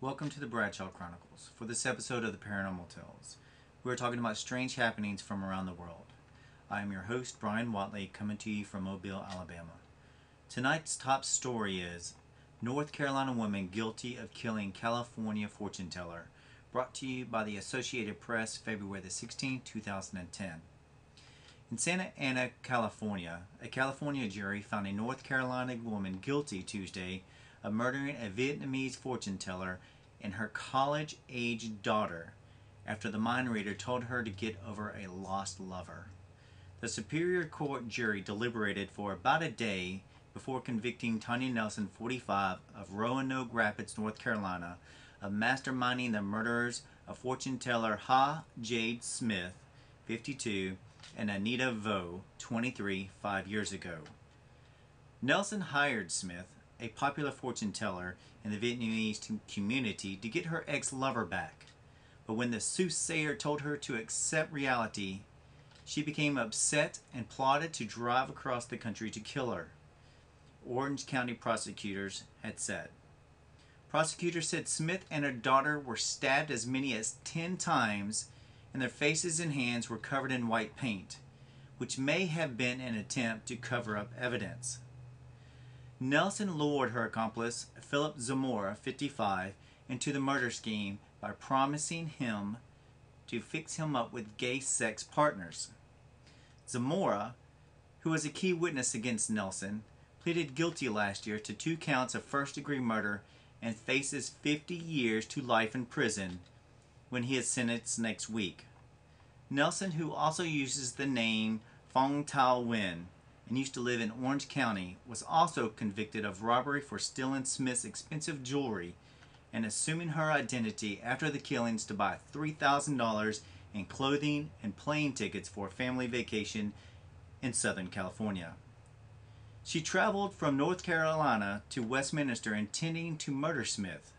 Welcome to the Bradshaw Chronicles. For this episode of the Paranormal Tales, we are talking about strange happenings from around the world. I am your host, Bryan Whatley, coming to you from Mobile, Alabama. Tonight's top story is North Carolina woman guilty of killing California fortune teller, brought to you by the Associated Press, February the 16th, 2010. In Santa Ana, California, a California jury found a North Carolina woman guilty Tuesday of murdering a Vietnamese fortune teller and her college-aged daughter after the mind reader told her to get over a lost lover. The Superior Court jury deliberated for about a day before convicting Tanya Nelson, 45, of Roanoke Rapids, North Carolina, of masterminding the murders of fortune teller Ha Jade Smith, 52, and Anita Vo, 23, 5 years ago. Nelson hired Smith, a popular fortune teller in the Vietnamese community, to get her ex-lover back. But when the soothsayer told her to accept reality, she became upset and plotted to drive across the country to kill her, Orange County prosecutors had said. Prosecutors said Smith and her daughter were stabbed as many as 10 times, and their faces and hands were covered in white paint, which may have been an attempt to cover up evidence. Nelson lured her accomplice, Philip Zamora, 55, into the murder scheme by promising him to fix him up with gay sex partners. Zamora, who was a key witness against Nelson, pleaded guilty last year to 2 counts of first-degree murder and faces 50 years to life in prison when he is sentenced next week. Nelson, who also uses the name Phong Tao Nguyen and used to live in Orange County, was also convicted of robbery for stealing Smith's expensive jewelry and assuming her identity after the killings to buy $3,000 in clothing and plane tickets for a family vacation in Southern California. She traveled from North Carolina to Westminster intending to murder Smith,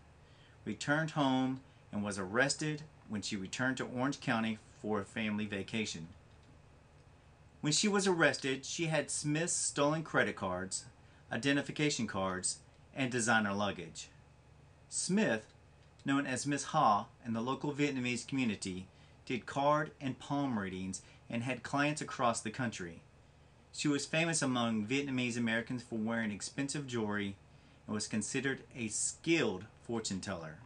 returned home, and was arrested when she returned to Orange County for a family vacation. When she was arrested, she had Smith's stolen credit cards, identification cards, and designer luggage. Smith, known as Miss Ha in the local Vietnamese community, did card and palm readings and had clients across the country. She was famous among Vietnamese Americans for wearing expensive jewelry and was considered a skilled fortune teller.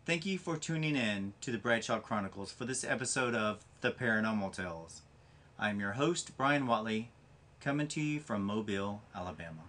Thank you for tuning in to the Bradshaw Chronicles for this episode of The Paranormal Tales. I am your host, Bryan Whatley, coming to you from Mobile, Alabama.